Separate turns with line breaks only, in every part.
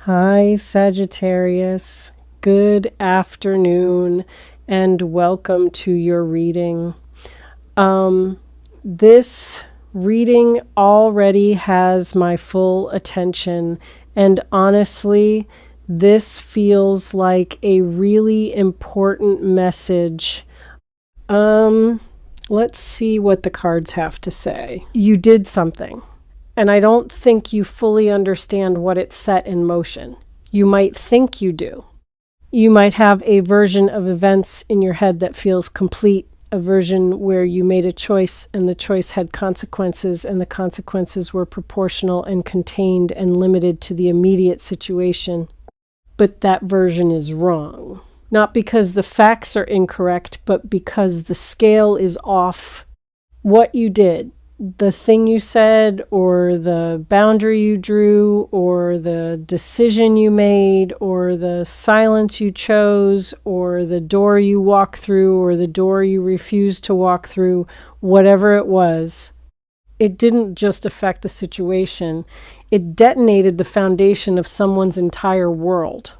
Hi, Sagittarius. Good afternoon and welcome to your reading. This reading already has my full attention, and honestly, this feels like a really important message. Let's see what the cards have to say. You did something, and I don't think you fully understand what it set in motion. You might think you do. You might have a version of events in your head that feels complete, a version where you made a choice and the choice had consequences and the consequences were proportional and contained and limited to the immediate situation. But that version is wrong. Not because the facts are incorrect, but because the scale is off. What you did, the thing you said, or the boundary you drew, or the decision you made, or the silence you chose, or the door you walked through, or the door you refused to walk through, whatever it was, it didn't just affect the situation. It detonated the foundation of someone's entire world.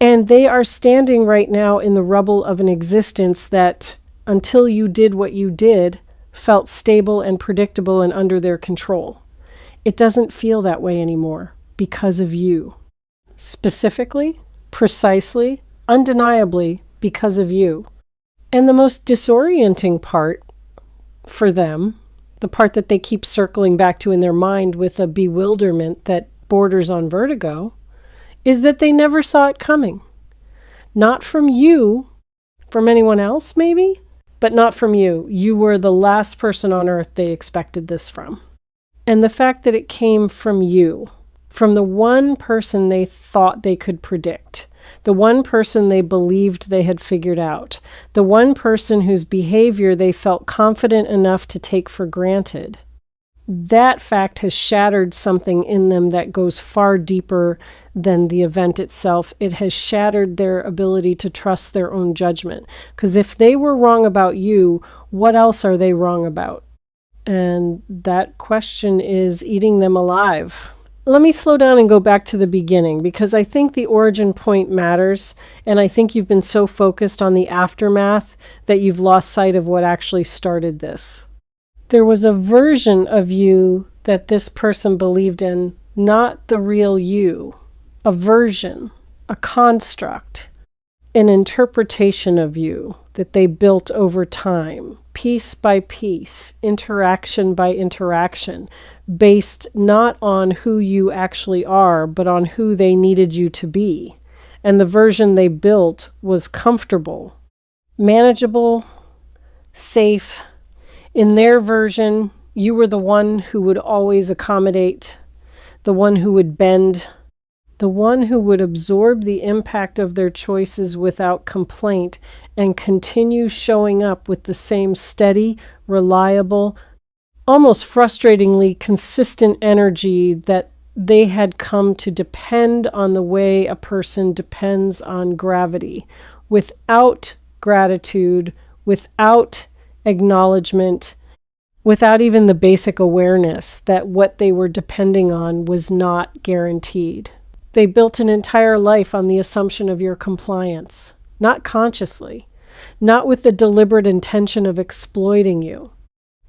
And they are standing right now in the rubble of an existence that, until you did what you did, felt stable and predictable and under their control. It doesn't feel that way anymore because of you. Specifically, precisely, undeniably because of you. And the most disorienting part for them, the part that they keep circling back to in their mind with a bewilderment that borders on vertigo, is that they never saw it coming. Not from you, from anyone else maybe, but not from you. You were the last person on earth they expected this from. And the fact that it came from you, from the one person they thought they could predict, the one person they believed they had figured out, the one person whose behavior they felt confident enough to take for granted, that fact has shattered something in them that goes far deeper than the event itself. It has shattered their ability to trust their own judgment. Because if they were wrong about you, what else are they wrong about? And that question is eating them alive. Let me slow down and go back to the beginning, because I think the origin point matters, and I think you've been so focused on the aftermath that you've lost sight of what actually started this. There was a version of you that this person believed in, not the real you. A version, a construct, an interpretation of you that they built over time, piece by piece, interaction by interaction, based not on who you actually are, but on who they needed you to be. And the version they built was comfortable, manageable, safe. In their version, you were the one who would always accommodate, the one who would bend, the one who would absorb the impact of their choices without complaint and continue showing up with the same steady, reliable, almost frustratingly consistent energy that they had come to depend on, the way a person depends on gravity, without gratitude, without acknowledgement, without even the basic awareness that what they were depending on was not guaranteed. They built an entire life on the assumption of your compliance, not consciously, not with the deliberate intention of exploiting you.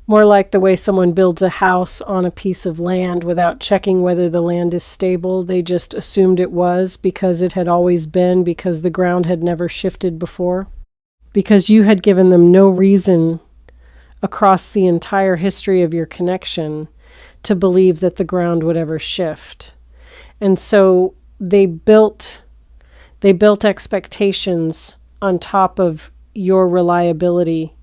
More like the way someone builds a house on a piece of land without checking whether the land is stable. They just assumed it was because it had always been, because the ground had never shifted before. Because you had given them no reason across the entire history of your connection to believe that the ground would ever shift. And so they built expectations on top of your reliability.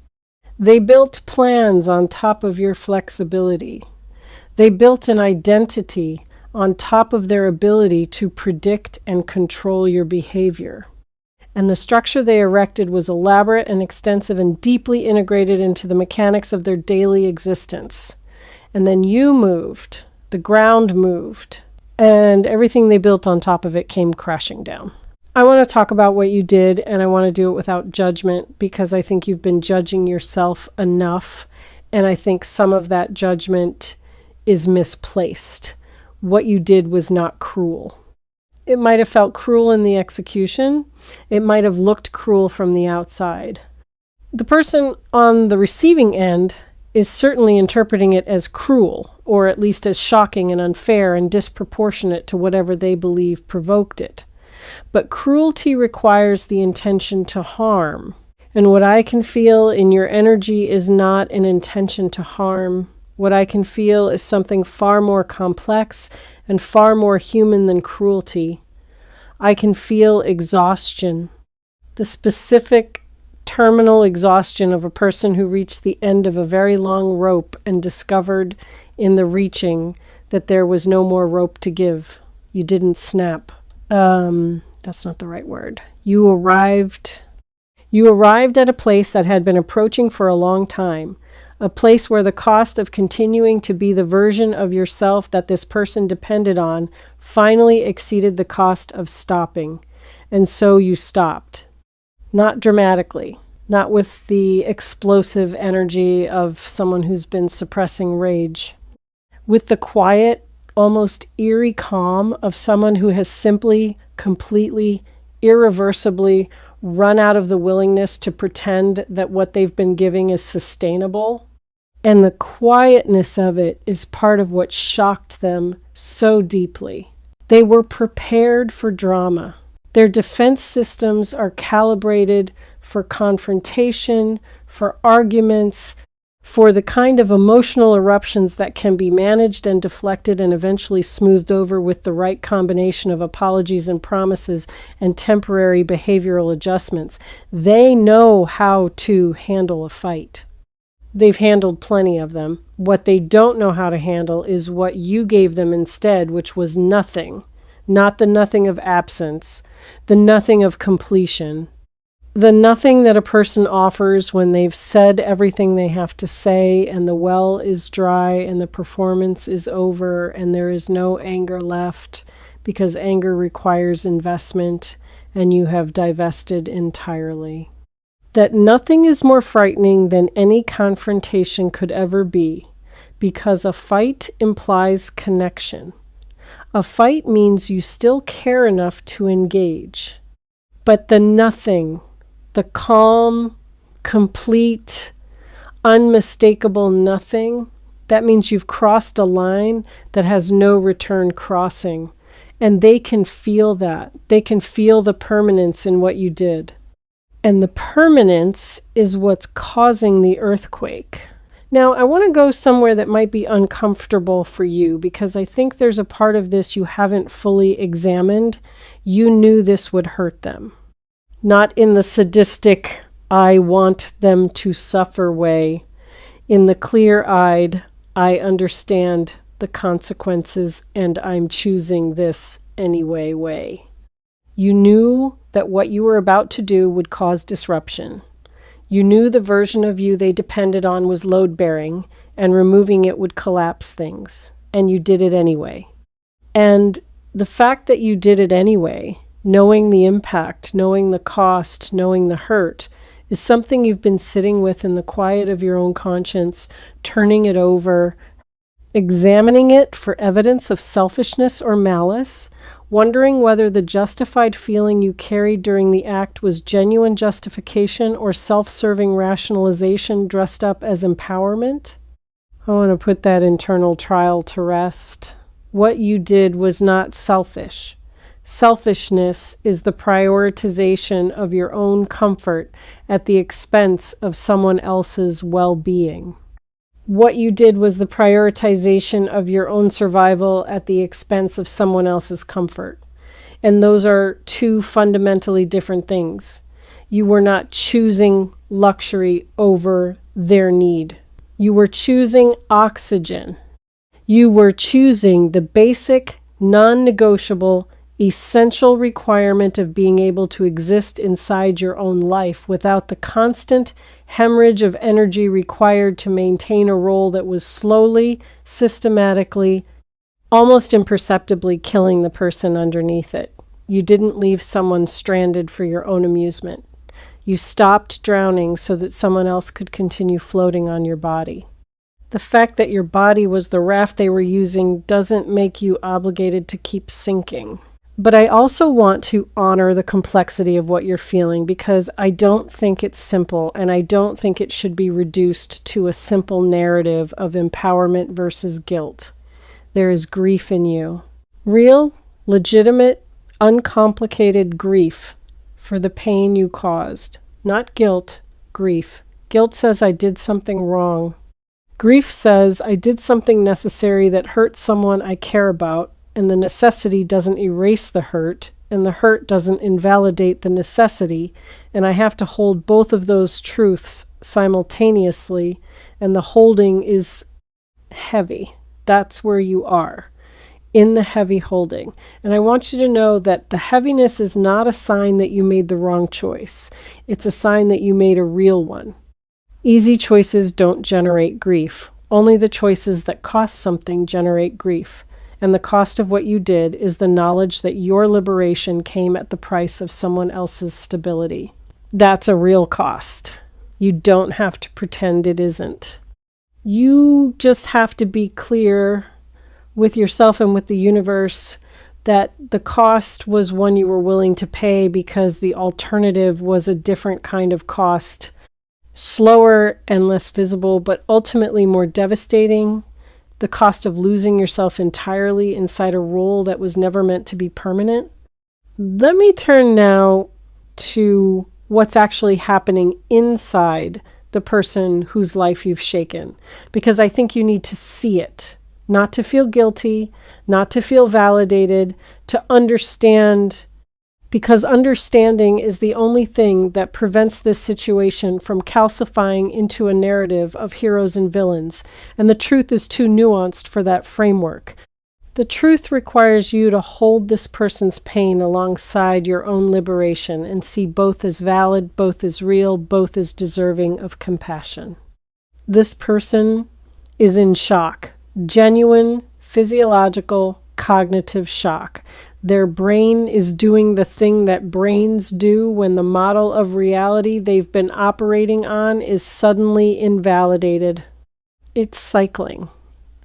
They built plans on top of your flexibility. They built an identity on top of their ability to predict and control your behavior. And the structure they erected was elaborate and extensive and deeply integrated into the mechanics of their daily existence. And then you moved, the ground moved, and everything they built on top of it came crashing down. I want to talk about what you did, and I want to do it without judgment, because I think you've been judging yourself enough, and I think some of that judgment is misplaced. What you did was not cruel. It might have felt cruel in the execution. It might have looked cruel from the outside. The person on the receiving end is certainly interpreting it as cruel, or at least as shocking and unfair and disproportionate to whatever they believe provoked it. But cruelty requires the intention to harm. And what I can feel in your energy is not an intention to harm. What I can feel is something far more complex and far more human than cruelty. I can feel exhaustion, the specific terminal exhaustion of a person who reached the end of a very long rope and discovered in the reaching that there was no more rope to give. You didn't snap. That's not the right word. You arrived at a place that had been approaching for a long time. A place where the cost of continuing to be the version of yourself that this person depended on finally exceeded the cost of stopping. And so you stopped. Not dramatically, not with the explosive energy of someone who's been suppressing rage. With the quiet, almost eerie calm of someone who has simply, completely, irreversibly run out of the willingness to pretend that what they've been giving is sustainable. And the quietness of it is part of what shocked them so deeply. They were prepared for drama. Their defense systems are calibrated for confrontation, for arguments, for the kind of emotional eruptions that can be managed and deflected and eventually smoothed over with the right combination of apologies and promises and temporary behavioral adjustments. They know how to handle a fight. They've handled plenty of them. What they don't know how to handle is what you gave them instead, which was nothing. Not the nothing of absence, the nothing of completion, the nothing that a person offers when they've said everything they have to say and the well is dry and the performance is over and there is no anger left because anger requires investment and you have divested entirely. That nothing is more frightening than any confrontation could ever be, because a fight implies connection. A fight means you still care enough to engage. But the nothing, the calm, complete, unmistakable nothing, that means you've crossed a line that has no return crossing. And they can feel that. They can feel the permanence in what you did. And the permanence is what's causing the earthquake. Now, I want to go somewhere that might be uncomfortable for you because I think there's a part of this you haven't fully examined. You knew this would hurt them. Not in the sadistic, I want them to suffer way. In the clear-eyed, I understand the consequences and I'm choosing this anyway way. You knew that what you were about to do would cause disruption. You knew the version of you they depended on was load-bearing, and removing it would collapse things. And you did it anyway. And the fact that you did it anyway, knowing the impact, knowing the cost, knowing the hurt, is something you've been sitting with in the quiet of your own conscience, turning it over, examining it for evidence of selfishness or malice, wondering whether the justified feeling you carried during the act was genuine justification or self-serving rationalization dressed up as empowerment. I want to put that internal trial to rest. What you did was not selfish. Selfishness is the prioritization of your own comfort at the expense of someone else's well-being. What you did was the prioritization of your own survival at the expense of someone else's comfort. And those are two fundamentally different things. You were not choosing luxury over their need. You were choosing oxygen. You were choosing the basic, non-negotiable, essential requirement of being able to exist inside your own life without the constant hemorrhage of energy required to maintain a role that was slowly, systematically, almost imperceptibly killing the person underneath it. You didn't leave someone stranded for your own amusement. You stopped drowning so that someone else could continue floating on your body. The fact that your body was the raft they were using doesn't make you obligated to keep sinking. But I also want to honor the complexity of what you're feeling, because I don't think it's simple, and I don't think it should be reduced to a simple narrative of empowerment versus guilt. There is grief in you. Real, legitimate, uncomplicated grief for the pain you caused. Not guilt, grief. Guilt says I did something wrong. Grief says I did something necessary that hurt someone I care about, and the necessity doesn't erase the hurt, and the hurt doesn't invalidate the necessity, and I have to hold both of those truths simultaneously, and the holding is heavy. That's where you are, in the heavy holding. And I want you to know that the heaviness is not a sign that you made the wrong choice. It's a sign that you made a real one. Easy choices don't generate grief. Only the choices that cost something generate grief. And the cost of what you did is the knowledge that your liberation came at the price of someone else's stability. That's a real cost. You don't have to pretend it isn't. You just have to be clear with yourself and with the universe that the cost was one you were willing to pay, because the alternative was a different kind of cost, slower and less visible, but ultimately more devastating. The cost of losing yourself entirely inside a role that was never meant to be permanent. Let me turn now to what's actually happening inside the person whose life you've shaken, because I think you need to see it, not to feel guilty, not to feel validated, to understand, because understanding is the only thing that prevents this situation from calcifying into a narrative of heroes and villains, and the truth is too nuanced for that framework. The truth requires you to hold this person's pain alongside your own liberation and see both as valid, both as real, both as deserving of compassion. This person is in shock, genuine, physiological, cognitive shock. Their brain is doing the thing that brains do when the model of reality they've been operating on is suddenly invalidated. It's cycling,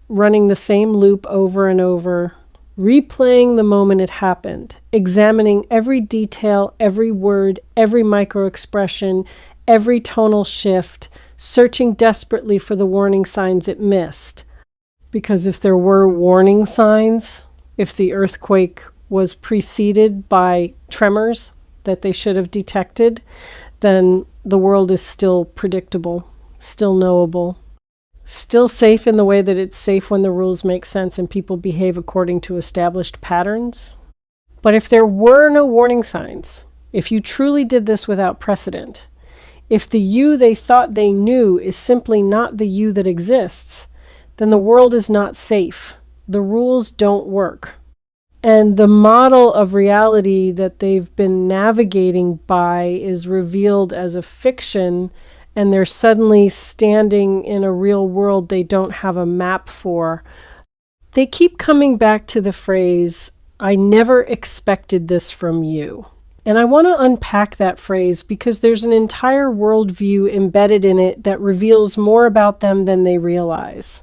running the same loop over and over, replaying the moment it happened, examining every detail, every word, every microexpression, every tonal shift, searching desperately for the warning signs it missed. Because if there were warning signs, if the earthquake was preceded by tremors that they should have detected, then the world is still predictable, still knowable, still safe in the way that it's safe when the rules make sense and people behave according to established patterns. But if there were no warning signs, if you truly did this without precedent, if the you they thought they knew is simply not the you that exists, then the world is not safe. The rules don't work. And the model of reality that they've been navigating by is revealed as a fiction, and they're suddenly standing in a real world they don't have a map for. They keep coming back to the phrase, "I never expected this from you." And I want to unpack that phrase because there's an entire worldview embedded in it that reveals more about them than they realize.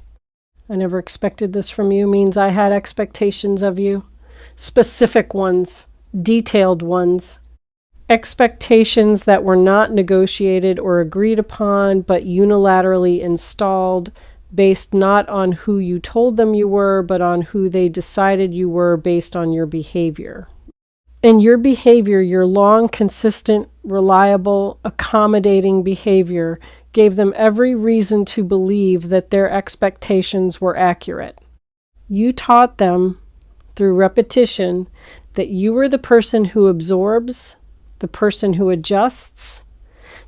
I never expected this from you means I had expectations of you. Specific ones, detailed ones, expectations that were not negotiated or agreed upon, but unilaterally installed, based not on who you told them you were, but on who they decided you were based on your behavior. And your behavior, your long, consistent, reliable, accommodating behavior, gave them every reason to believe that their expectations were accurate. You taught them through repetition that you were the person who absorbs, the person who adjusts,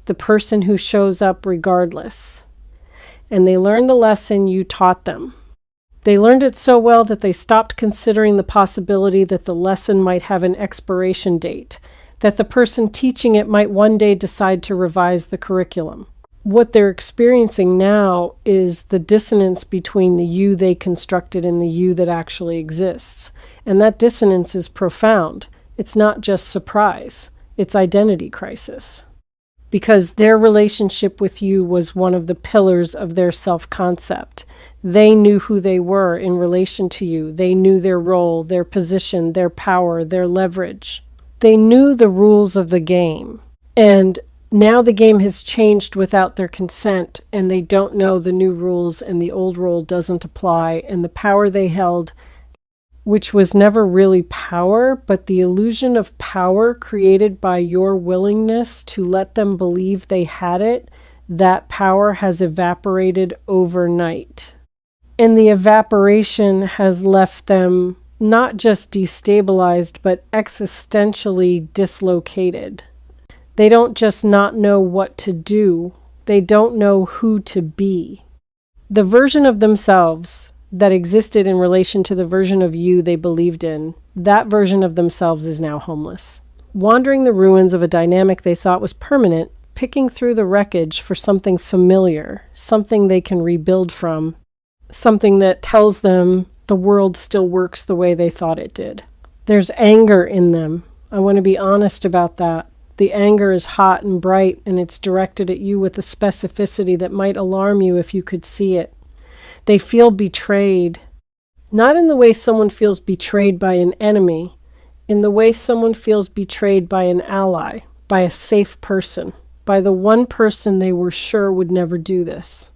the person who shows up regardless. And they learned the lesson you taught them. They learned it so well that they stopped considering the possibility that the lesson might have an expiration date, that the person teaching it might one day decide to revise the curriculum. What they're experiencing now is the dissonance between the you they constructed and the you that actually exists. And that dissonance is profound. It's not just surprise. It's identity crisis. because their relationship with you was one of the pillars of their self-concept. They knew who they were in relation to you. They knew their role, their position, their power, their leverage. They knew the rules of the game. And now the game has changed without their consent, and they don't know the new rules, and the old rule doesn't apply, and the power they held, which was never really power, but the illusion of power created by your willingness to let them believe they had it, that power has evaporated overnight. And the evaporation has left them not just destabilized, but existentially dislocated. They don't just not know what to do, they don't know who to be. The version of themselves that existed in relation to the version of you they believed in, that version of themselves is now homeless, wandering the ruins of a dynamic they thought was permanent, picking through the wreckage for something familiar, something they can rebuild from, something that tells them the world still works the way they thought it did. There's anger in them. I want to be honest about that. The anger is hot and bright, and it's directed at you with a specificity that might alarm you if you could see it. They feel betrayed, not in the way someone feels betrayed by an enemy, in the way someone feels betrayed by an ally, by a safe person, by the one person they were sure would never do this.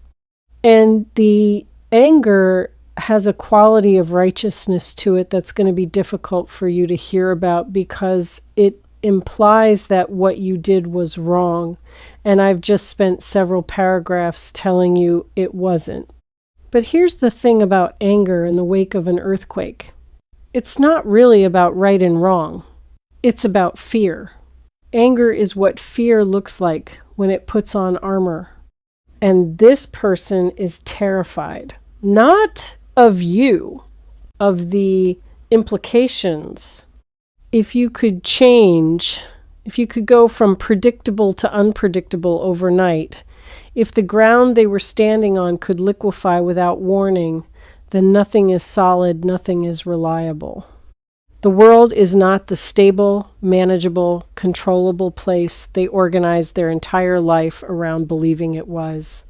And the anger has a quality of righteousness to it that's going to be difficult for you to hear about, because it implies that what you did was wrong. And I've just spent several paragraphs telling you it wasn't. But here's the thing about anger in the wake of an earthquake. It's not really about right and wrong. It's about fear. Anger is what fear looks like when it puts on armor. And this person is terrified, not of you, of the implications. If you could change, if you could go from predictable to unpredictable overnight, if the ground they were standing on could liquefy without warning, then nothing is solid, nothing is reliable. The world is not the stable, manageable, controllable place they organized their entire life around believing it was.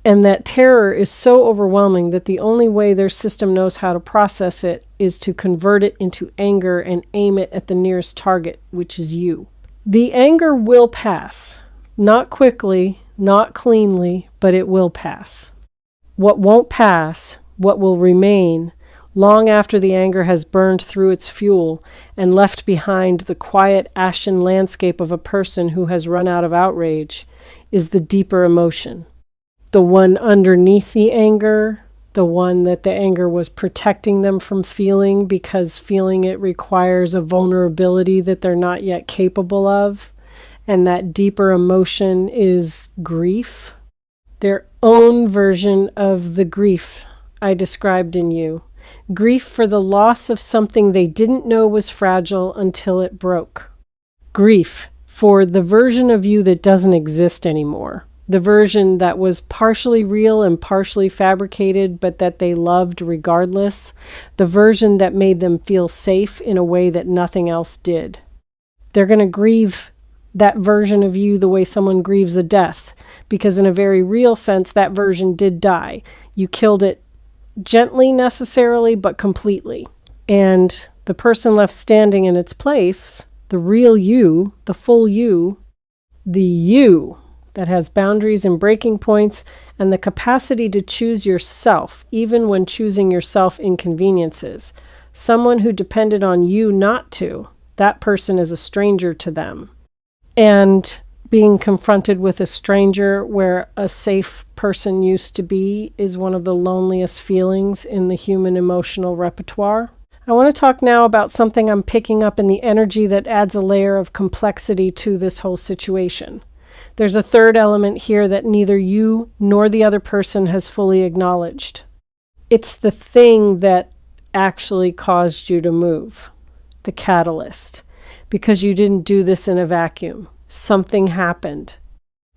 And that terror is so overwhelming that the only way their system knows how to process it is to convert it into anger and aim it at the nearest target, which is you. The anger will pass. Not quickly, not cleanly, but it will pass. What won't pass, what will remain, long after the anger has burned through its fuel and left behind the quiet, ashen landscape of a person who has run out of outrage, is the deeper emotion. The one underneath the anger, the one that the anger was protecting them from feeling because feeling it requires a vulnerability that they're not yet capable of. And that deeper emotion is grief. Their own version of the grief I described in you. Grief for the loss of something they didn't know was fragile until it broke. Grief for the version of you that doesn't exist anymore. The version that was partially real and partially fabricated, but that they loved regardless. The version that made them feel safe in a way that nothing else did. They're going to grieve that version of you the way someone grieves a death, because in a very real sense, that version did die. You killed it gently necessarily, but completely. And the person left standing in its place, the real you, the full you, the you that has boundaries and breaking points and the capacity to choose yourself, even when choosing yourself inconveniences. Someone who depended on you not to, that person is a stranger to them. And being confronted with a stranger where a safe person used to be is one of the loneliest feelings in the human emotional repertoire. I want to talk now about something I'm picking up in the energy that adds a layer of complexity to this whole situation. There's a third element here that neither you nor the other person has fully acknowledged. It's the thing that actually caused you to move, the catalyst. Because you didn't do this in a vacuum. Something happened.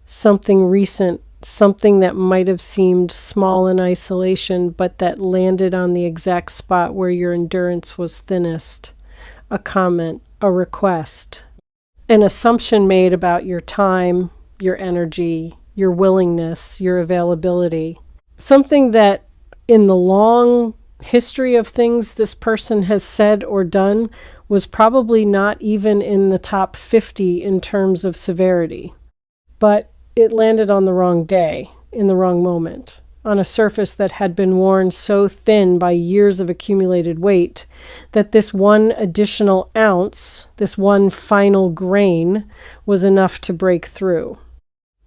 Something recent. Something that might have seemed small in isolation, but that landed on the exact spot where your endurance was thinnest. A comment, a request, an assumption made about your time, your energy, your willingness, your availability. Something that in the long history of things this person has said or done was probably not even in the top 50 in terms of severity. But it landed on the wrong day, in the wrong moment, on a surface that had been worn so thin by years of accumulated weight that this one additional ounce, this one final grain, was enough to break through.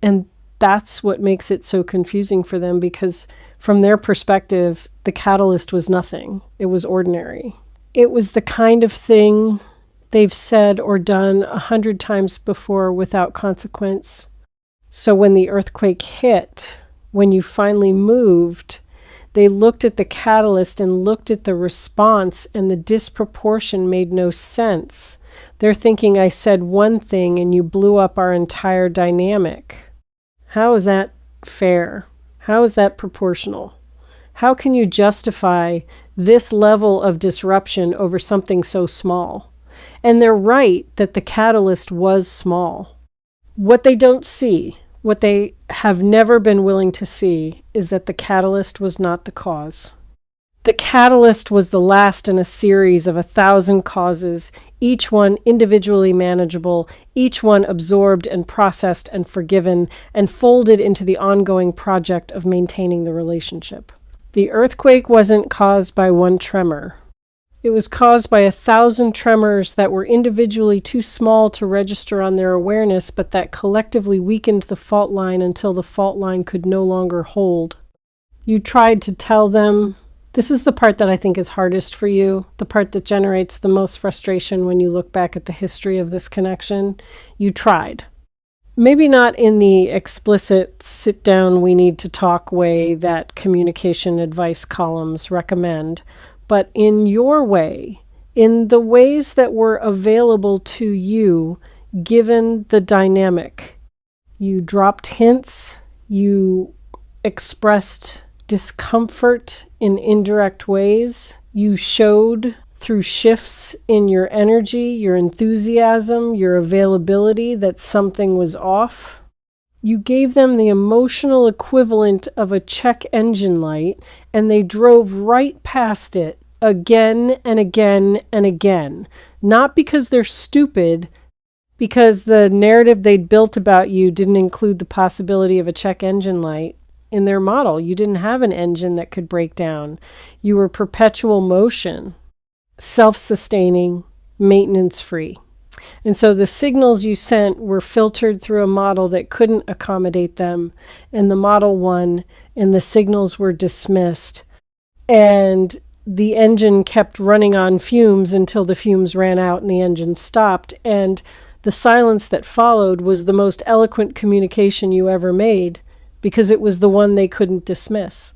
And that's what makes it so confusing for them, because from their perspective, the catalyst was nothing. It was ordinary. It was the kind of thing they've said or done 100 times before without consequence. So when the earthquake hit, when you finally moved, they looked at the catalyst and looked at the response, and the disproportion made no sense. They're thinking, I said one thing and you blew up our entire dynamic. How is that fair? How is that proportional? How can you justify this level of disruption over something so small? And they're right that the catalyst was small. What they don't see, what they have never been willing to see, is that the catalyst was not the cause. The catalyst was the last in a series of 1,000 causes, each one individually manageable, each one absorbed and processed and forgiven and folded into the ongoing project of maintaining the relationship. The earthquake wasn't caused by one tremor. It was caused by 1,000 tremors that were individually too small to register on their awareness, but that collectively weakened the fault line until the fault line could no longer hold. You tried to tell them. This is the part that I think is hardest for you, the part that generates the most frustration when you look back at the history of this connection. You tried. Maybe not in the explicit sit down, we need to talk way that communication advice columns recommend, but in your way, in the ways that were available to you given the dynamic. You dropped hints, you expressed discomfort in indirect ways. You showed through shifts in your energy, your enthusiasm, your availability that something was off. You gave them the emotional equivalent of a check engine light, and they drove right past it again and again and again. Not because they're stupid, because the narrative they'd built about you didn't include the possibility of a check engine light. In their model, you didn't have an engine that could break down. You were perpetual motion, self-sustaining, maintenance-free. And so the signals you sent were filtered through a model that couldn't accommodate them, and the model won, and the signals were dismissed. And the engine kept running on fumes until the fumes ran out and the engine stopped. And the silence that followed was the most eloquent communication you ever made, because it was the one they couldn't dismiss.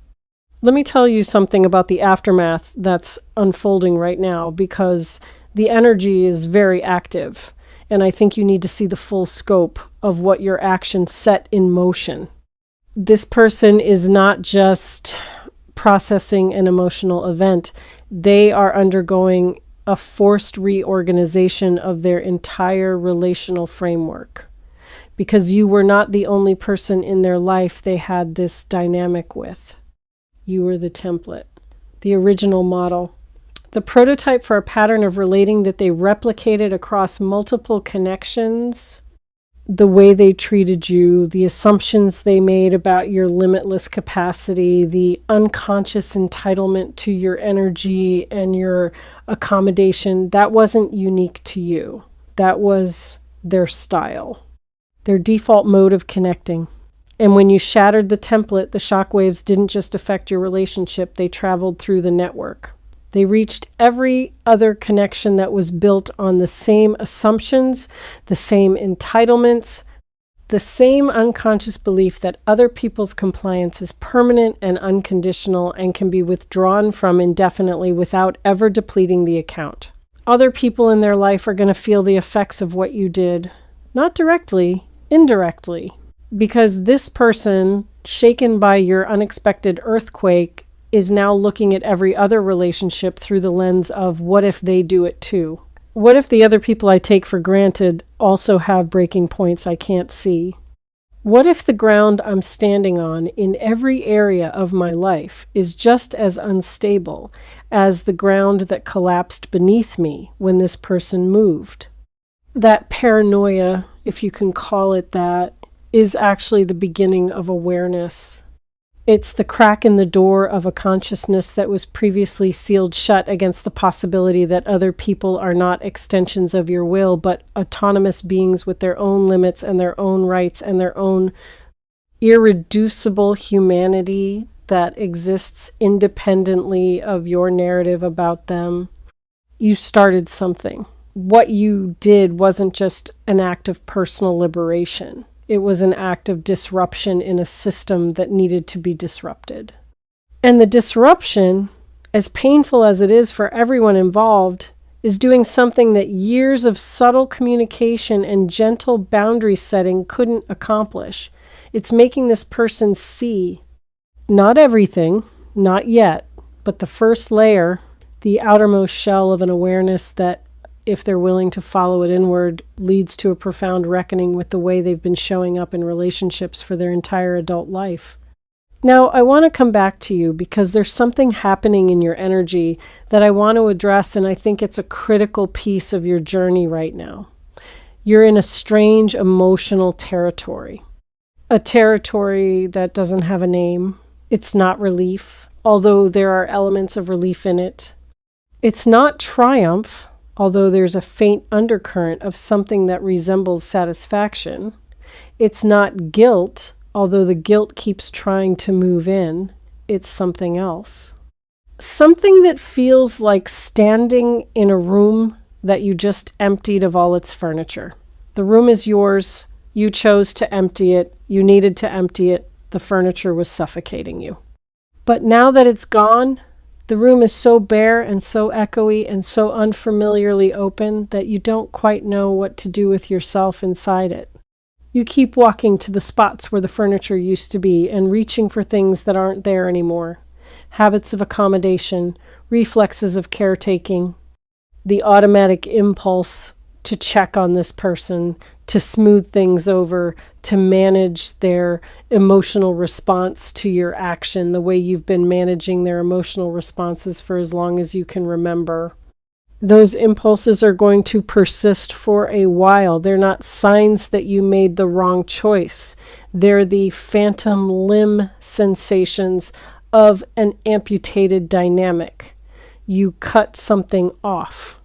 Let me tell you something about the aftermath that's unfolding right now, because the energy is very active, and I think you need to see the full scope of what your action set in motion. This person is not just processing an emotional event. They are undergoing a forced reorganization of their entire relational framework, because you were not the only person in their life they had this dynamic with. You were the template, the original model, the prototype for a pattern of relating that they replicated across multiple connections, the way they treated you, the assumptions they made about your limitless capacity, the unconscious entitlement to your energy and your accommodation. That wasn't unique to you. That was their style, their default mode of connecting. And when you shattered the template, the shockwaves didn't just affect your relationship, they traveled through the network. They reached every other connection that was built on the same assumptions, the same entitlements, the same unconscious belief that other people's compliance is permanent and unconditional and can be withdrawn from indefinitely without ever depleting the account. Other people in their life are going to feel the effects of what you did, not directly, indirectly, because this person, shaken by your unexpected earthquake, is now looking at every other relationship through the lens of, what if they do it too? What if the other people I take for granted also have breaking points I can't see? What if the ground I'm standing on in every area of my life is just as unstable as the ground that collapsed beneath me when this person moved? That paranoia, if you can call it that, is actually the beginning of awareness. It's the crack in the door of a consciousness that was previously sealed shut against the possibility that other people are not extensions of your will, but autonomous beings with their own limits and their own rights and their own irreducible humanity that exists independently of your narrative about them. You started something. What you did wasn't just an act of personal liberation. It was an act of disruption in a system that needed to be disrupted. And the disruption, as painful as it is for everyone involved, is doing something that years of subtle communication and gentle boundary setting couldn't accomplish. It's making this person see not everything, not yet, but the first layer, the outermost shell of an awareness that, if they're willing to follow it inward, leads to a profound reckoning with the way they've been showing up in relationships for their entire adult life. Now, I want to come back to you because there's something happening in your energy that I want to address, and I think it's a critical piece of your journey right now. You're in a strange emotional territory, a territory that doesn't have a name. It's not relief, although there are elements of relief in it. It's not triumph, although there's a faint undercurrent of something that resembles satisfaction. It's not guilt, although the guilt keeps trying to move in. It's something else. Something that feels like standing in a room that you just emptied of all its furniture. The room is yours. You chose to empty it. You needed to empty it. The furniture was suffocating you. But now that it's gone, the room is so bare and so echoey and so unfamiliarly open that you don't quite know what to do with yourself inside it. You keep walking to the spots where the furniture used to be and reaching for things that aren't there anymore. Habits of accommodation, reflexes of caretaking, the automatic impulse to check on this person, to smooth things over, to manage their emotional response to your action, the way you've been managing their emotional responses for as long as you can remember. Those impulses are going to persist for a while. They're not signs that you made the wrong choice. They're the phantom limb sensations of an amputated dynamic. You cut something off.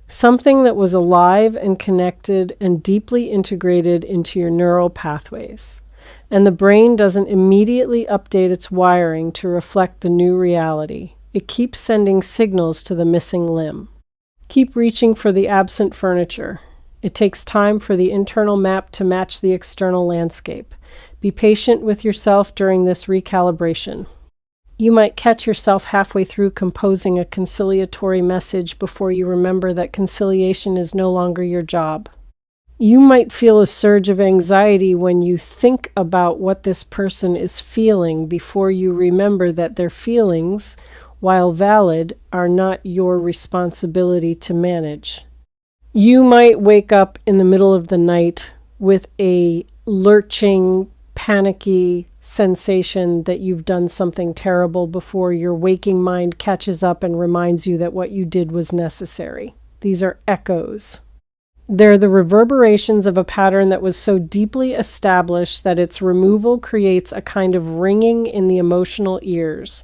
Something that was alive and connected and deeply integrated into your neural pathways. And the brain doesn't immediately update its wiring to reflect the new reality. It keeps sending signals to the missing limb. Keep reaching for the absent furniture. It takes time for the internal map to match the external landscape. Be patient with yourself during this recalibration. You might catch yourself halfway through composing a conciliatory message before you remember that conciliation is no longer your job. You might feel a surge of anxiety when you think about what this person is feeling before you remember that their feelings, while valid, are not your responsibility to manage. You might wake up in the middle of the night with a lurching, panicky sensation that you've done something terrible before your waking mind catches up and reminds you that what you did was necessary. These are echoes. They're the reverberations of a pattern that was so deeply established that its removal creates a kind of ringing in the emotional ears.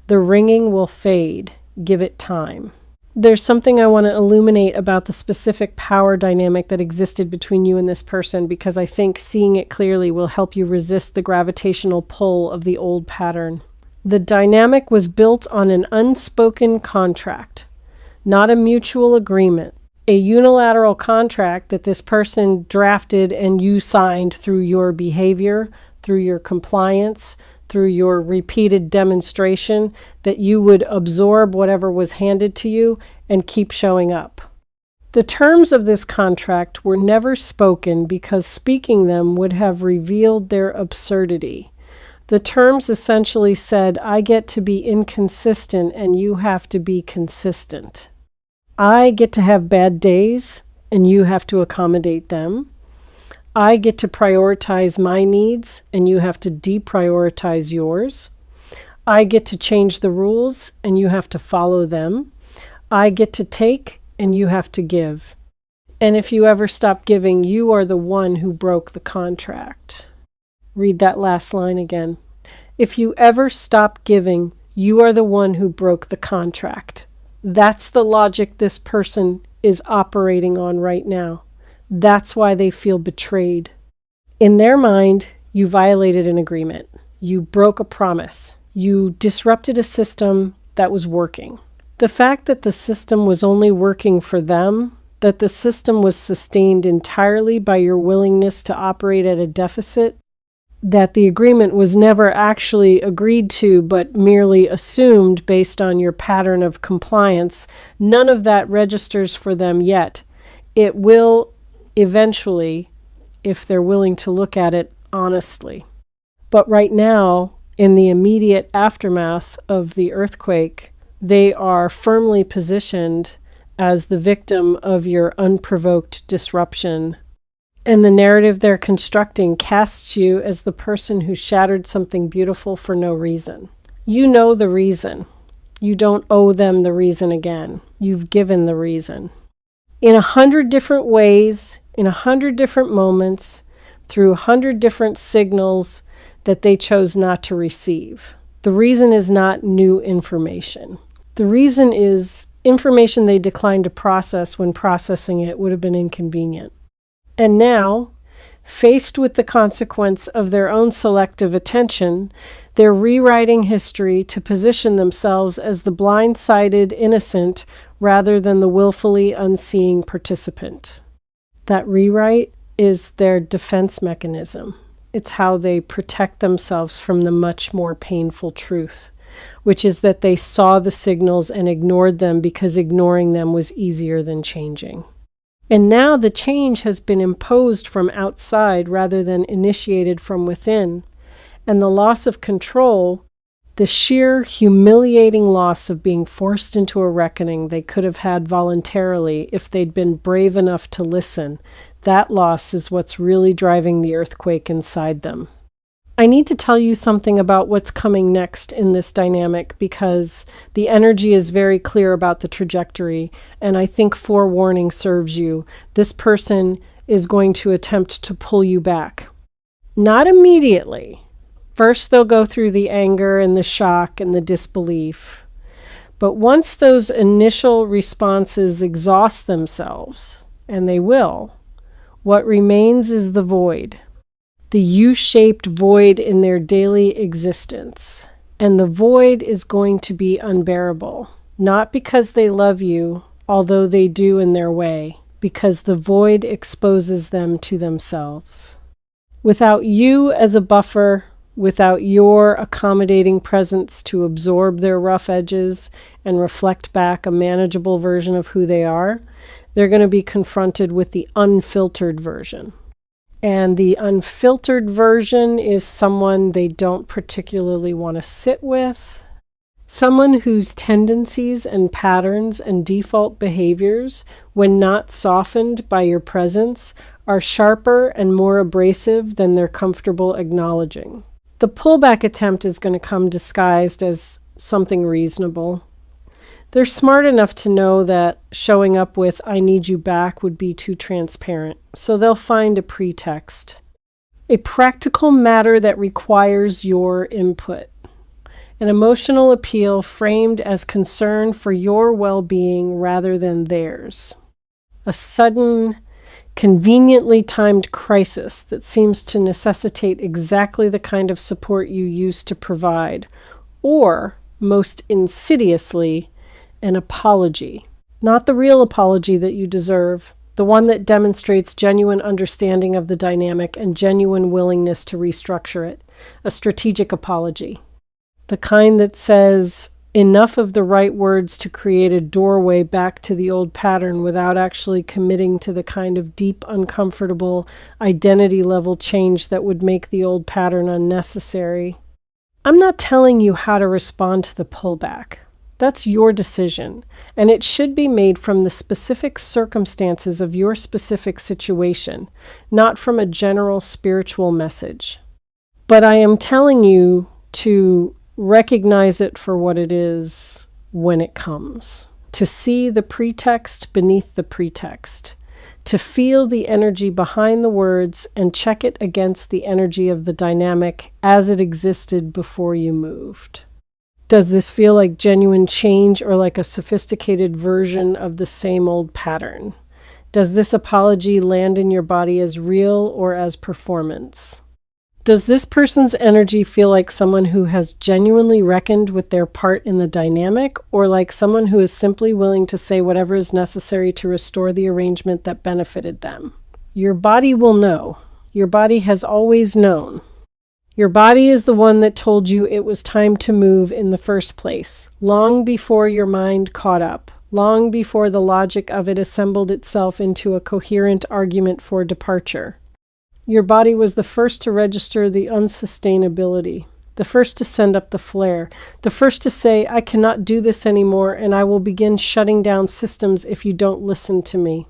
The ringing will fade. Give it time. There's something I want to illuminate about the specific power dynamic that existed between you and this person, because I think seeing it clearly will help you resist the gravitational pull of the old pattern. The dynamic was built on an unspoken contract, not a mutual agreement. A unilateral contract that this person drafted and you signed through your behavior, through your compliance, through your repeated demonstration that you would absorb whatever was handed to you and keep showing up. The terms of this contract were never spoken because speaking them would have revealed their absurdity. The terms essentially said, I get to be inconsistent and you have to be consistent. I get to have bad days and you have to accommodate them. I get to prioritize my needs and you have to deprioritize yours. I get to change the rules and you have to follow them. I get to take and you have to give. And if you ever stop giving, you are the one who broke the contract. Read that last line again. If you ever stop giving, you are the one who broke the contract. That's the logic this person is operating on right now. That's why they feel betrayed. In their mind, you violated an agreement. You broke a promise. You disrupted a system that was working. The fact that the system was only working for them, that the system was sustained entirely by your willingness to operate at a deficit, that the agreement was never actually agreed to but merely assumed based on your pattern of compliance, none of that registers for them yet. It will eventually, if they're willing to look at it honestly. But right now, in the immediate aftermath of the earthquake, they are firmly positioned as the victim of your unprovoked disruption. And the narrative they're constructing casts you as the person who shattered something beautiful for no reason. You know the reason. You don't owe them the reason again. You've given the reason. In 100 different ways, in 100 different moments, through 100 different signals that they chose not to receive. The reason is not new information. The reason is information they declined to process when processing it would have been inconvenient. And now, faced with the consequence of their own selective attention, they're rewriting history to position themselves as the blind-sided innocent rather than the willfully unseeing participant. That rewrite is their defense mechanism. It's how they protect themselves from the much more painful truth, which is that they saw the signals and ignored them because ignoring them was easier than changing. And now the change has been imposed from outside rather than initiated from within. And the loss of control, the sheer humiliating loss of being forced into a reckoning they could have had voluntarily if they'd been brave enough to listen, that loss is what's really driving the earthquake inside them. I need to tell you something about what's coming next in this dynamic because the energy is very clear about the trajectory, and I think forewarning serves you. This person is going to attempt to pull you back. Not immediately. First, they'll go through the anger and the shock and the disbelief. But once those initial responses exhaust themselves, and they will, what remains is the void. The U-shaped void in their daily existence. And the void is going to be unbearable. Not because they love you, although they do in their way, because the void exposes them to themselves. Without you as a buffer, without your accommodating presence to absorb their rough edges and reflect back a manageable version of who they are, they're going to be confronted with the unfiltered version. And the unfiltered version is someone they don't particularly want to sit with, someone whose tendencies and patterns and default behaviors, when not softened by your presence, are sharper and more abrasive than they're comfortable acknowledging. The pullback attempt is going to come disguised as something reasonable. They're smart enough to know that showing up with "I need you back" would be too transparent, so they'll find a pretext. A practical matter that requires your input. An emotional appeal framed as concern for your well-being rather than theirs. A sudden, conveniently timed crisis that seems to necessitate exactly the kind of support you used to provide, or, most insidiously, an apology. Not the real apology that you deserve, the one that demonstrates genuine understanding of the dynamic and genuine willingness to restructure it. A strategic apology. The kind that says enough of the right words to create a doorway back to the old pattern without actually committing to the kind of deep, uncomfortable, identity-level change that would make the old pattern unnecessary. I'm not telling you how to respond to the pullback. That's your decision, and it should be made from the specific circumstances of your specific situation, not from a general spiritual message. But I am telling you to recognize it for what it is when it comes, to see the pretext beneath the pretext, to feel the energy behind the words and check it against the energy of the dynamic as it existed before you moved. Does this feel like genuine change or like a sophisticated version of the same old pattern? Does this apology land in your body as real or as performance? Does this person's energy feel like someone who has genuinely reckoned with their part in the dynamic, or like someone who is simply willing to say whatever is necessary to restore the arrangement that benefited them? Your body will know. Your body has always known. Your body is the one that told you it was time to move in the first place, long before your mind caught up, long before the logic of it assembled itself into a coherent argument for departure. Your body was the first to register the unsustainability, the first to send up the flare, the first to say, I cannot do this anymore and I will begin shutting down systems if you don't listen to me.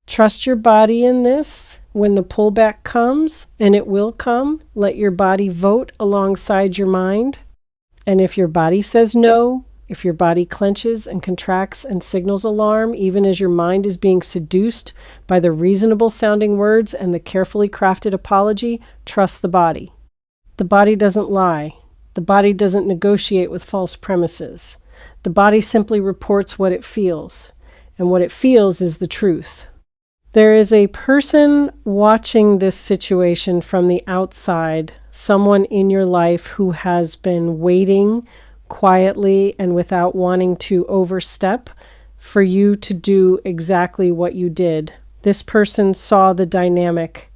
Trust your body in this. When the pullback comes, and it will come, let your body vote alongside your mind. And if your body says no, if your body clenches and contracts and signals alarm, even as your mind is being seduced by the reasonable sounding words and the carefully crafted apology, trust the body. The body doesn't lie. The body doesn't negotiate with false premises. The body simply reports what it feels, and what it feels is the truth. There is a person watching this situation from the outside, someone in your life who has been waiting quietly and without wanting to overstep for you to do exactly what you did. This person saw the dynamic.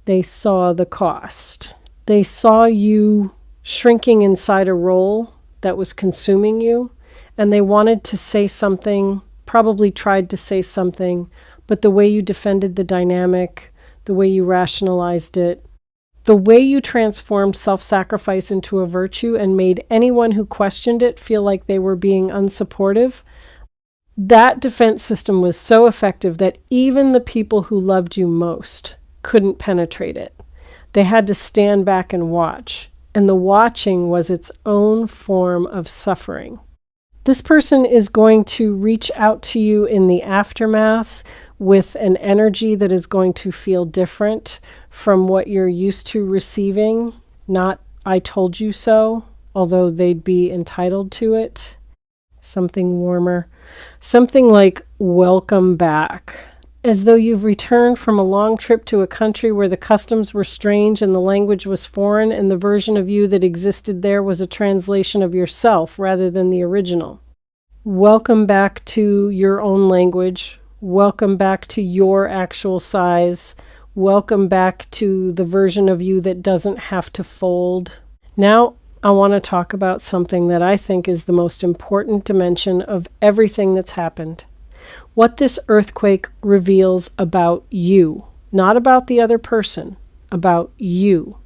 They saw the cost. They saw you shrinking inside a role that was consuming you, and they wanted to say something, probably tried to say something, but the way you defended the dynamic, the way you rationalized it, the way you transformed self-sacrifice into a virtue and made anyone who questioned it feel like they were being unsupportive, that defense system was so effective that even the people who loved you most couldn't penetrate it. They had to stand back and watch, and the watching was its own form of suffering. This person is going to reach out to you in the aftermath with an energy that is going to feel different from what you're used to receiving. Not, I told you so, although they'd be entitled to it. Something warmer. Something like, welcome back. As though you've returned from a long trip to a country where the customs were strange and the language was foreign, and the version of you that existed there was a translation of yourself rather than the original. Welcome back to your own language. Welcome back to your actual size. Welcome back to the version of you that doesn't have to fold. Now, I want to talk about something that I think is the most important dimension of everything that's happened. What this earthquake reveals about you, not about the other person, about you.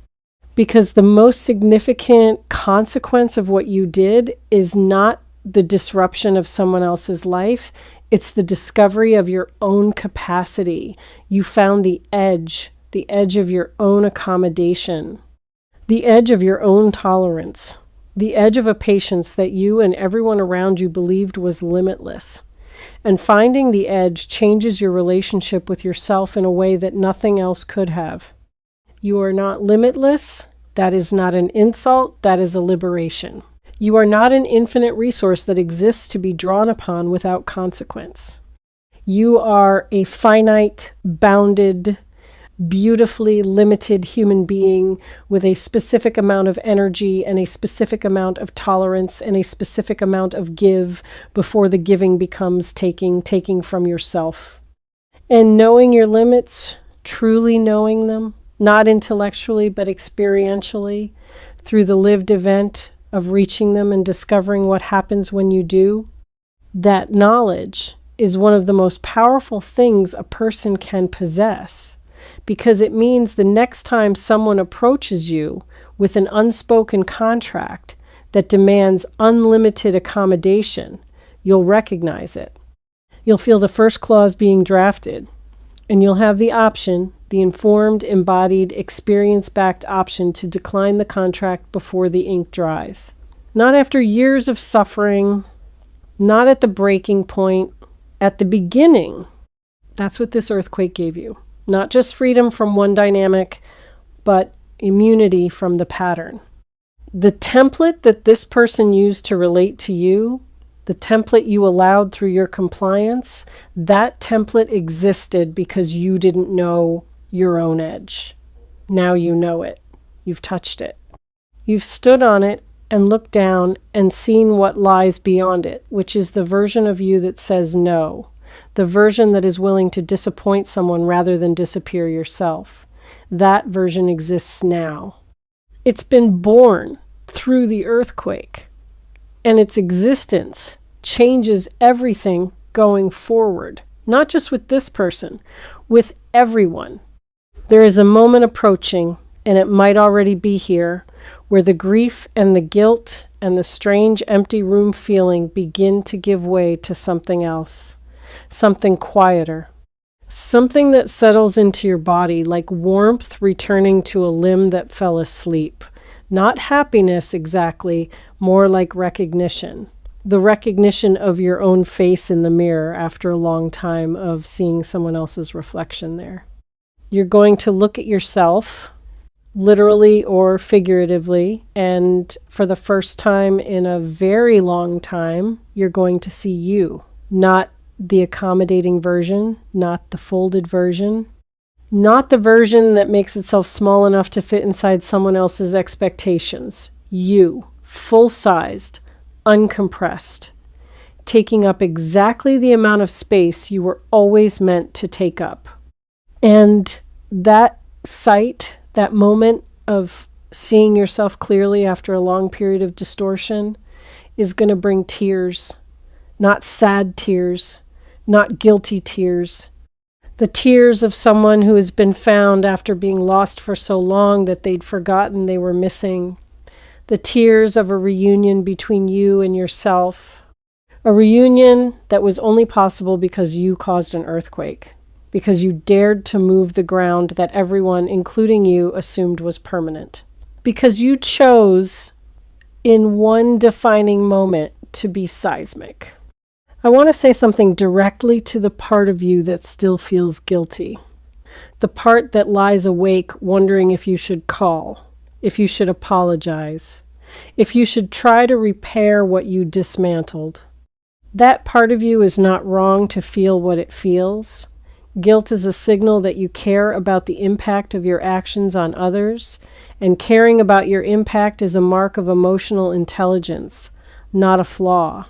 Because the most significant consequence of what you did is not the disruption of someone else's life. It's the discovery of your own capacity. You found the edge of your own accommodation, the edge of your own tolerance, the edge of a patience that you and everyone around you believed was limitless. And finding the edge changes your relationship with yourself in a way that nothing else could have. You are not limitless. That is not an insult. That is a liberation. You are not an infinite resource that exists to be drawn upon without consequence. You are a finite, bounded, beautifully limited human being with a specific amount of energy and a specific amount of tolerance and a specific amount of give before the giving becomes taking from yourself. And knowing your limits, truly knowing them, not intellectually but experientially, through the lived event of reaching them and discovering what happens when you do, that knowledge is one of the most powerful things a person can possess, because it means the next time someone approaches you with an unspoken contract, that demands unlimited accommodation, you'll recognize it. You'll feel the first clause being drafted, and you'll have the option, the informed, embodied, experience-backed option to decline the contract before the ink dries. Not after years of suffering, not at the breaking point, at the beginning. That's what this earthquake gave you. Not just freedom from one dynamic, but immunity from the pattern. The template that this person used to relate to you, the template you allowed through your compliance, that template existed because you didn't know your own edge. Now you know it. You've touched it. You've stood on it and looked down and seen what lies beyond it, which is the version of you that says no, the version that is willing to disappoint someone rather than disappear yourself. That version exists now. It's been born through the earthquake, and its existence changes everything going forward, not just with this person, with everyone. There is a moment approaching, and it might already be here, where the grief and the guilt and the strange empty room feeling begin to give way to something else, something quieter, something that settles into your body like warmth returning to a limb that fell asleep. Not happiness exactly, more like recognition. The recognition of your own face in the mirror after a long time of seeing someone else's reflection there. You're going to look at yourself, literally or figuratively, and for the first time in a very long time, you're going to see you, not the accommodating version, not the folded version, not the version that makes itself small enough to fit inside someone else's expectations. You, full-sized, uncompressed, taking up exactly the amount of space you were always meant to take up. And that sight, that moment of seeing yourself clearly after a long period of distortion, is going to bring tears, not sad tears, not guilty tears. The tears of someone who has been found after being lost for so long that they'd forgotten they were missing. The tears of a reunion between you and yourself. A reunion that was only possible because you caused an earthquake, because you dared to move the ground that everyone, including you, assumed was permanent. Because you chose, in one defining moment, to be seismic. I want to say something directly to the part of you that still feels guilty. The part that lies awake wondering if you should call, if you should apologize, if you should try to repair what you dismantled. That part of you is not wrong to feel what it feels. Guilt is a signal that you care about the impact of your actions on others, and caring about your impact is a mark of emotional intelligence, not a flaw.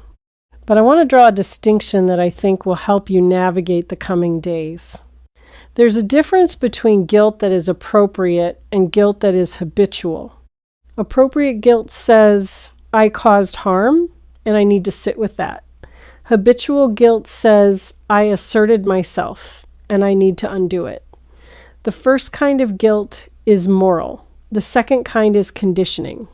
But I want to draw a distinction that I think will help you navigate the coming days. There's a difference between guilt that is appropriate and guilt that is habitual. Appropriate guilt says, I caused harm, and I need to sit with that. Habitual guilt says, I asserted myself, and I need to undo it. The first kind of guilt is moral. The second kind is conditioning.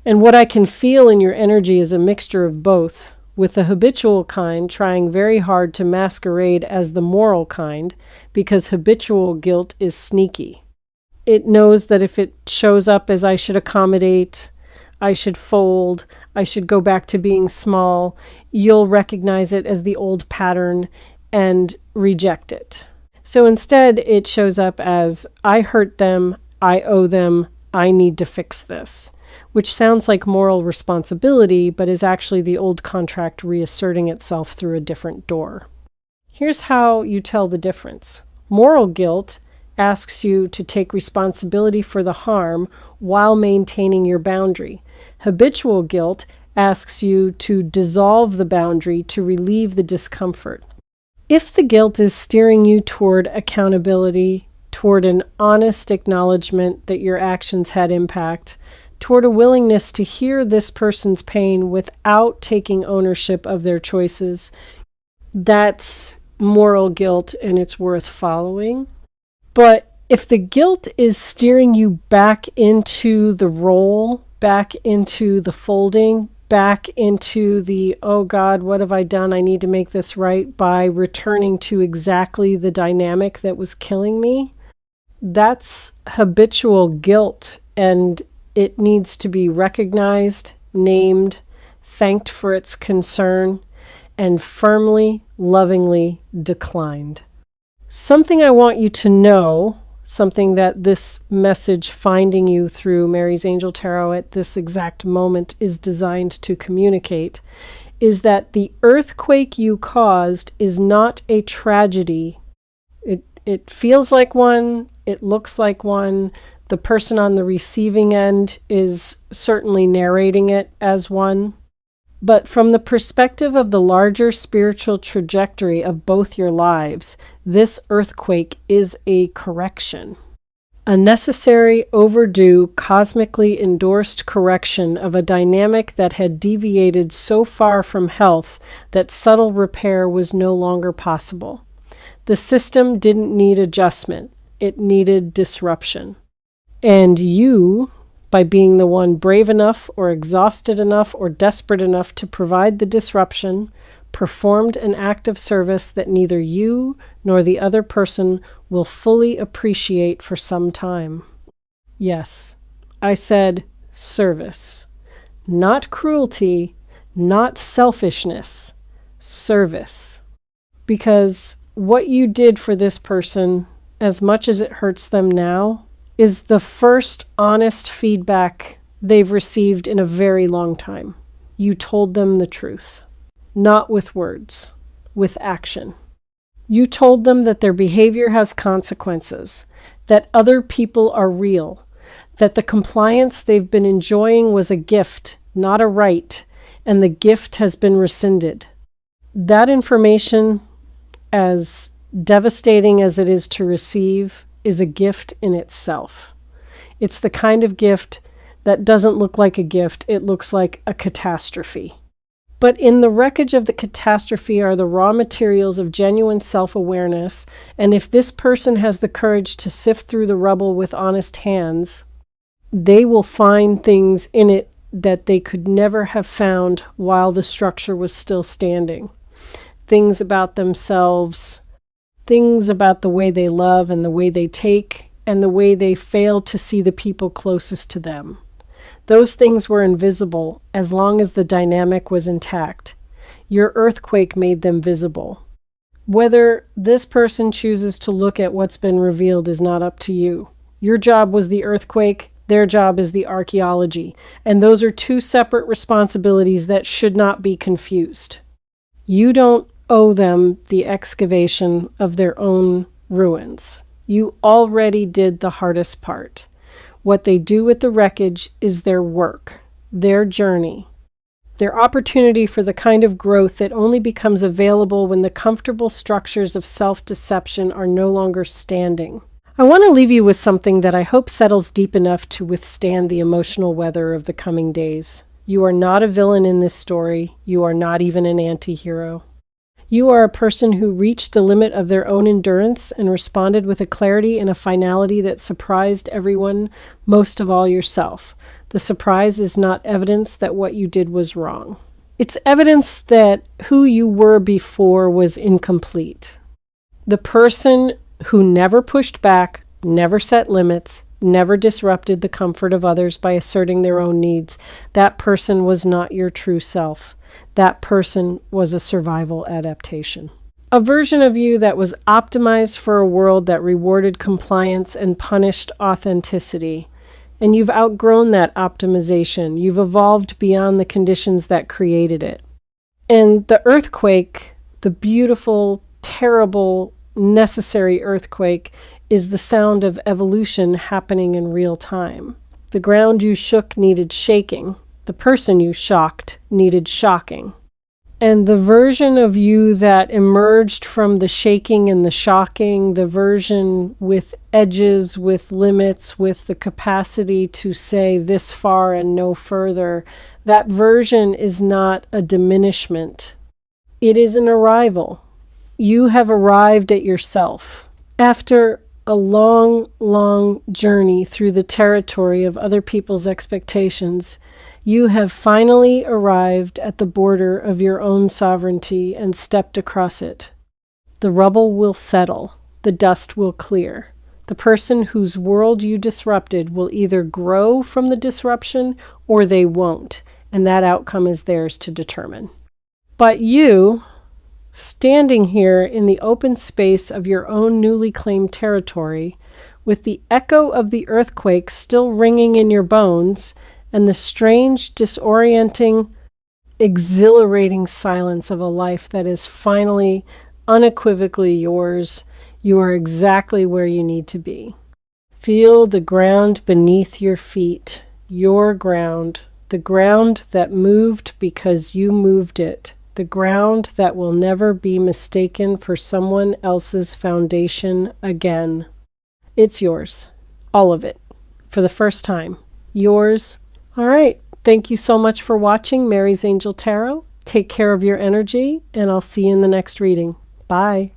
And what I can feel in your energy is a mixture of both, with the habitual kind trying very hard to masquerade as the moral kind, because habitual guilt is sneaky. It knows that if it shows up as I should accommodate, I should fold, I should go back to being small, you'll recognize it as the old pattern and reject it. So instead, it shows up as, I hurt them, I owe them, I need to fix this, which sounds like moral responsibility, but is actually the old contract reasserting itself through a different door. Here's how you tell the difference. Moral guilt asks you to take responsibility for the harm while maintaining your boundary. Habitual guilt asks you to dissolve the boundary to relieve the discomfort. If the guilt is steering you toward accountability, toward an honest acknowledgement that your actions had impact, toward a willingness to hear this person's pain without taking ownership of their choices, that's moral guilt and it's worth following. But if the guilt is steering you back into the role, back into the folding, back into the, oh God, what have I done? I need to make this right, by returning to exactly the dynamic that was killing me. That's habitual guilt, and it needs to be recognized, named, thanked for its concern, and firmly, lovingly declined. Something I want you to know, something that this message finding you through Mary's Angel Tarot at this exact moment is designed to communicate, is that the earthquake you caused is not a tragedy. It feels like one, it looks like one. The person on the receiving end is certainly narrating it as one. But from the perspective of the larger spiritual trajectory of both your lives, this earthquake is a correction. A necessary, overdue, cosmically endorsed correction of a dynamic that had deviated so far from health that subtle repair was no longer possible. The system didn't need adjustment, it needed disruption. And you, by being the one brave enough or exhausted enough or desperate enough to provide the disruption, performed an act of service that neither you nor the other person will fully appreciate for some time. Yes, I said service. Not cruelty, not selfishness. Service. Because what you did for this person, as much as it hurts them now, is the first honest feedback they've received in a very long time. You told them the truth. Not with words, with action. You told them that their behavior has consequences, that other people are real, that the compliance they've been enjoying was a gift, not a right, and the gift has been rescinded. That information, as devastating as it is to receive, is a gift in itself. It's the kind of gift that doesn't look like a gift, it looks like a catastrophe. But in the wreckage of the catastrophe are the raw materials of genuine self-awareness, and if this person has the courage to sift through the rubble with honest hands, they will find things in it that they could never have found while the structure was still standing. Things about themselves, things about the way they love and the way they take, and the way they fail to see the people closest to them. Those things were invisible as long as the dynamic was intact. Your earthquake made them visible. Whether this person chooses to look at what's been revealed is not up to you. Your job was the earthquake, their job is the archaeology, and those are two separate responsibilities that should not be confused. You don't owe them the excavation of their own ruins. You already did the hardest part. What they do with the wreckage is their work, their journey, their opportunity for the kind of growth that only becomes available when the comfortable structures of self-deception are no longer standing. I want to leave you with something that I hope settles deep enough to withstand the emotional weather of the coming days. You are not a villain in this story. You are not even an anti-hero. You are a person who reached the limit of their own endurance and responded with a clarity and a finality that surprised everyone, most of all yourself. The surprise is not evidence that what you did was wrong. It's evidence that who you were before was incomplete. The person who never pushed back, never set limits, never disrupted the comfort of others by asserting their own needs, that person was not your true self. That person was a survival adaptation. A version of you that was optimized for a world that rewarded compliance and punished authenticity. And you've outgrown that optimization. You've evolved beyond the conditions that created it. And the earthquake, the beautiful, terrible, necessary earthquake, is the sound of evolution happening in real time. The ground you shook needed shaking. The person you shocked needed shocking. And the version of you that emerged from the shaking and the shocking, the version with edges, with limits, with the capacity to say this far and no further, that version is not a diminishment. It is an arrival. You have arrived at yourself. After a long, long journey through the territory of other people's expectations, you have finally arrived at the border of your own sovereignty and stepped across it. The rubble will settle. The dust will clear. The person whose world you disrupted will either grow from the disruption or they won't, and that outcome is theirs to determine. But you, standing here in the open space of your own newly claimed territory, with the echo of the earthquake still ringing in your bones, and the strange, disorienting, exhilarating silence of a life that is finally, unequivocally yours, you are exactly where you need to be. Feel the ground beneath your feet, your ground, the ground that moved because you moved it. The ground that will never be mistaken for someone else's foundation again. It's yours. All of it. For the first time. Yours. All right. Thank you so much for watching Mary's Angel Tarot. Take care of your energy, and I'll see you in the next reading. Bye.